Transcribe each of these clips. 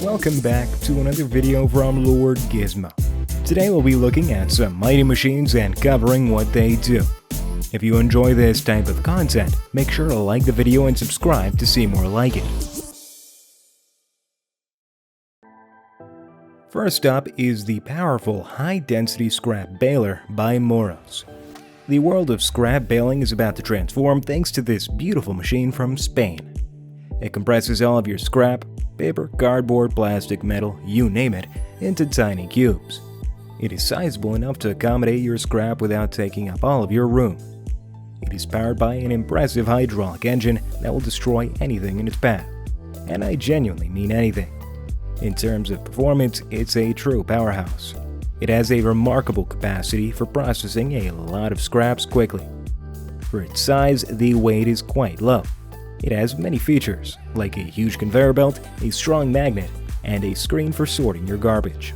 Welcome back to another video from Lord Gizmo. Today we'll be looking at some mighty machines and covering what they do. If you enjoy this type of content, make sure to like the video and subscribe to see more like it. First up is the powerful high-density scrap baler by MOROS. The world of scrap baling is about to transform thanks to this beautiful machine from Spain. It compresses all of your scrap, paper, cardboard, plastic, metal, you name it, into tiny cubes. It is sizable enough to accommodate your scrap without taking up all of your room. It is powered by an impressive hydraulic engine that will destroy anything in its path. And I genuinely mean anything. In terms of performance, it's a true powerhouse. It has a remarkable capacity for processing a lot of scraps quickly. For its size, the weight is quite low. It has many features, like a huge conveyor belt, a strong magnet, and a screen for sorting your garbage.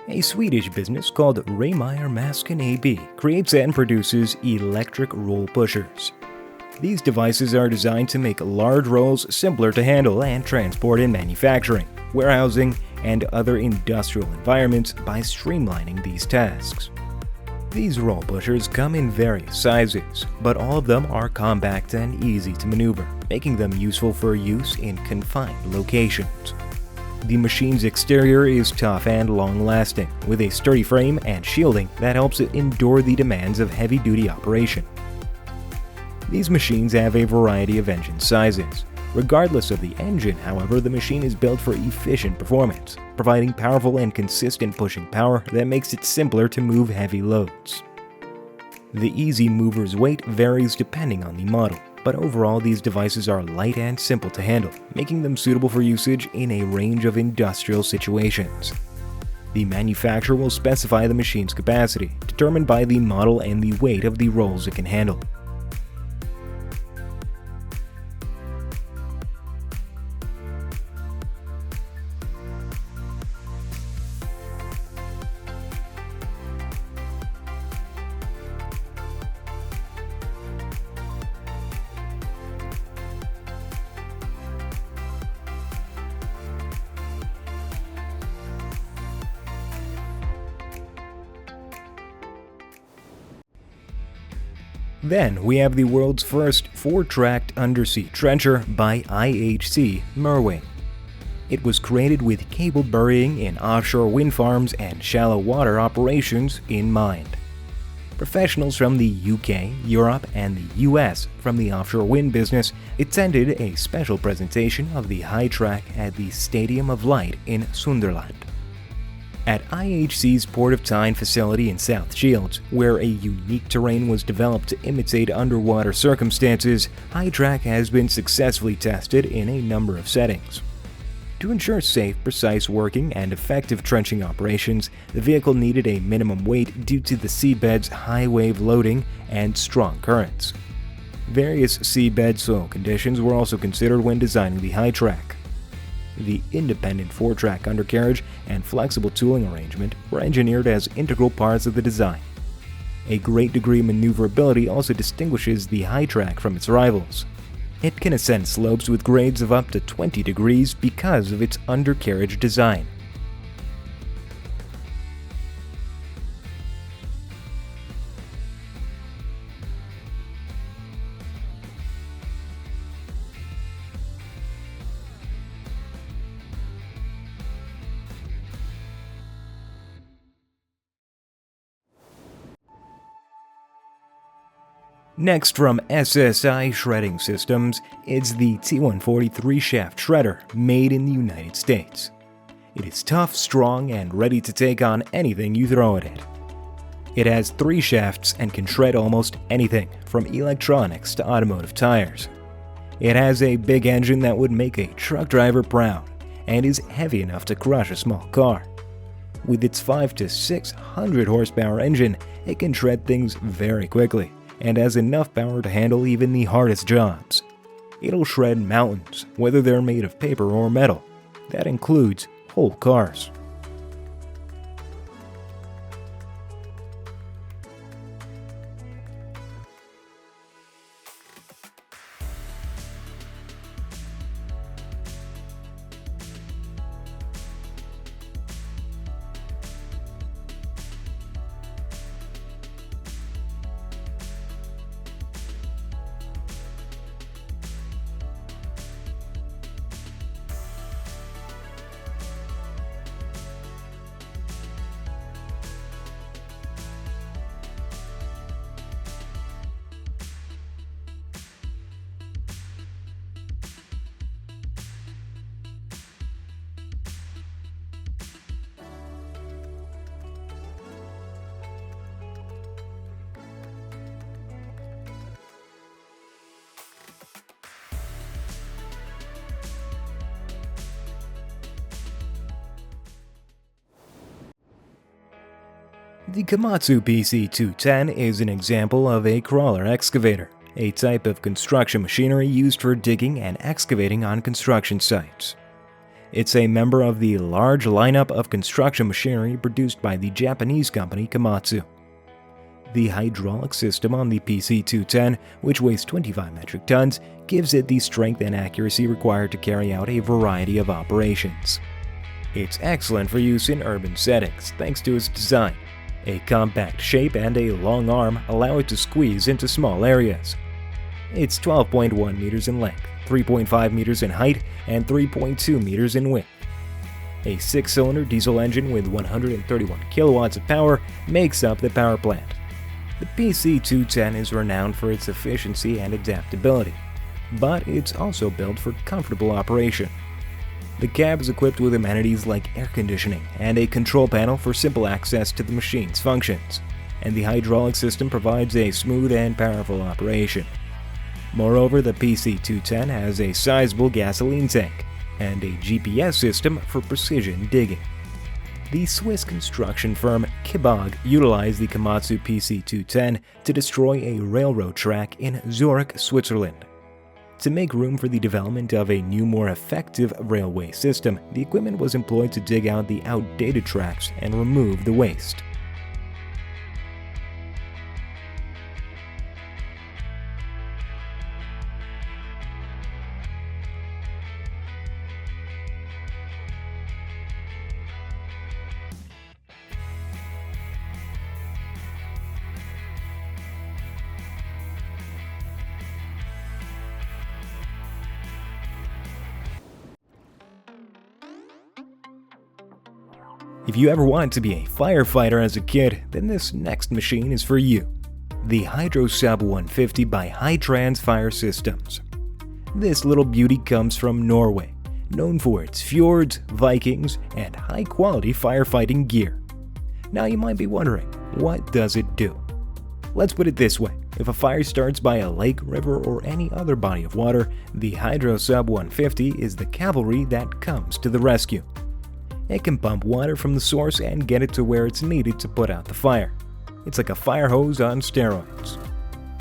A Swedish business called Raymeyer Maskin AB creates and produces electric roll pushers. These devices are designed to make large rolls simpler to handle and transport in manufacturing, warehousing, and other industrial environments by streamlining these tasks. These roll pushers come in various sizes, but all of them are compact and easy to maneuver, making them useful for use in confined locations. The machine's exterior is tough and long-lasting, with a sturdy frame and shielding that helps it endure the demands of heavy-duty operation. These machines have a variety of engine sizes. Regardless of the engine, however, the machine is built for efficient performance, providing powerful and consistent pushing power that makes it simpler to move heavy loads. The easy mover's weight varies depending on the model, but overall these devices are light and simple to handle, making them suitable for usage in a range of industrial situations. The manufacturer will specify the machine's capacity, determined by the model and the weight of the rolls it can handle. Then we have the world's first 4-tracked undersea trencher by IHC Merwin. It was created with cable burying in offshore wind farms and shallow water operations in mind. Professionals from the UK, Europe, and the US from the offshore wind business attended a special presentation of the HI-TRAQ at the Stadium of Light in Sunderland. At IHC's Port of Tyne facility in South Shields, where a unique terrain was developed to imitate underwater circumstances, HI-TRAQ has been successfully tested in a number of settings. To ensure safe, precise working and effective trenching operations, the vehicle needed a minimum weight due to the seabed's high wave loading and strong currents. Various seabed soil conditions were also considered when designing the HI-TRAQ. The independent 4-track undercarriage and flexible tooling arrangement were engineered as integral parts of the design. A great degree of maneuverability also distinguishes the HI-TRAQ from its rivals. It can ascend slopes with grades of up to 20 degrees because of its undercarriage design. Next, from SSI Shredding Systems, it's the T140 3-shaft shredder made in the United States. It is tough, strong, and ready to take on anything you throw at it. It has 3 shafts and can shred almost anything, from electronics to automotive tires. It has a big engine that would make a truck driver proud, and is heavy enough to crush a small car. With its 500 to 600 horsepower engine, it can shred things very quickly, and has enough power to handle even the hardest jobs. It'll shred mountains, whether they're made of paper or metal. That includes whole cars. The Komatsu PC210 is an example of a crawler excavator, a type of construction machinery used for digging and excavating on construction sites. It's a member of the large lineup of construction machinery produced by the Japanese company Komatsu. The hydraulic system on the PC210, which weighs 25 metric tons, gives it the strength and accuracy required to carry out a variety of operations. It's excellent for use in urban settings thanks to its design. A compact shape and a long arm allow it to squeeze into small areas. It's 12.1 meters in length, 3.5 meters in height, and 3.2 meters in width. A 6-cylinder diesel engine with 131 kilowatts of power makes up the power plant. The PC210 is renowned for its efficiency and adaptability, but it's also built for comfortable operation. The cab is equipped with amenities like air conditioning and a control panel for simple access to the machine's functions, and the hydraulic system provides a smooth and powerful operation. Moreover, the PC210 has a sizable gasoline tank and a GPS system for precision digging. The Swiss construction firm KIBAG utilized the Komatsu PC210 to destroy a railroad track in Zurich, Switzerland. To make room for the development of a new, more effective railway system, the equipment was employed to dig out the outdated tracks and remove the waste. If you ever wanted to be a firefighter as a kid, then this next machine is for you. The HYDROSUB 150 by HYTRANS Fire Systems. This little beauty comes from Norway, known for its fjords, Vikings, and high-quality firefighting gear. Now you might be wondering, what does it do? Let's put it this way. If a fire starts by a lake, river, or any other body of water, the HYDROSUB 150 is the cavalry that comes to the rescue. It can pump water from the source and get it to where it's needed to put out the fire. It's like a fire hose on steroids.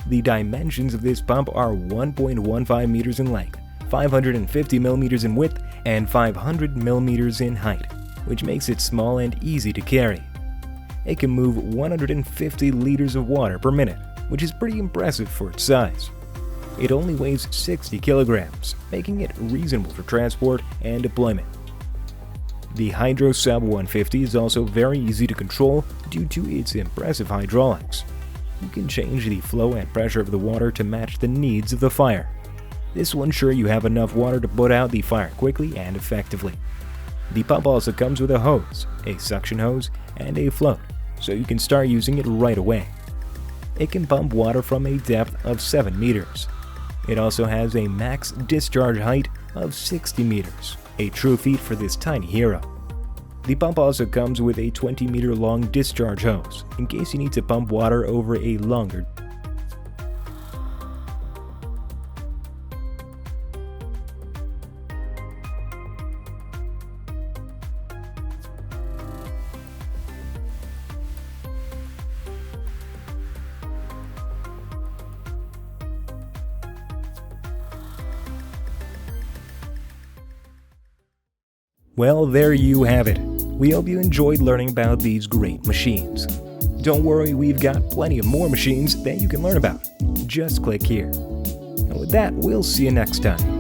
The dimensions of this pump are 1.15 meters in length, 550 millimeters in width, and 500 millimeters in height, which makes it small and easy to carry. It can move 150 liters of water per minute, which is pretty impressive for its size. It only weighs 60 kilograms, making it reasonable for transport and deployment. The HYDROSUB 150 is also very easy to control due to its impressive hydraulics. You can change the flow and pressure of the water to match the needs of the fire. This will ensure you have enough water to put out the fire quickly and effectively. The pump also comes with a hose, a suction hose, and a float, so you can start using it right away. It can pump water from a depth of 7 meters. It also has a max discharge height of 60 meters, a true feat for this tiny hero. The pump also comes with a 20-meter long discharge hose, in case you need to pump water over a longer. Well, there you have it. We hope you enjoyed learning about these great machines. Don't worry, we've got plenty of more machines that you can learn about. Just click here. And with that, we'll see you next time.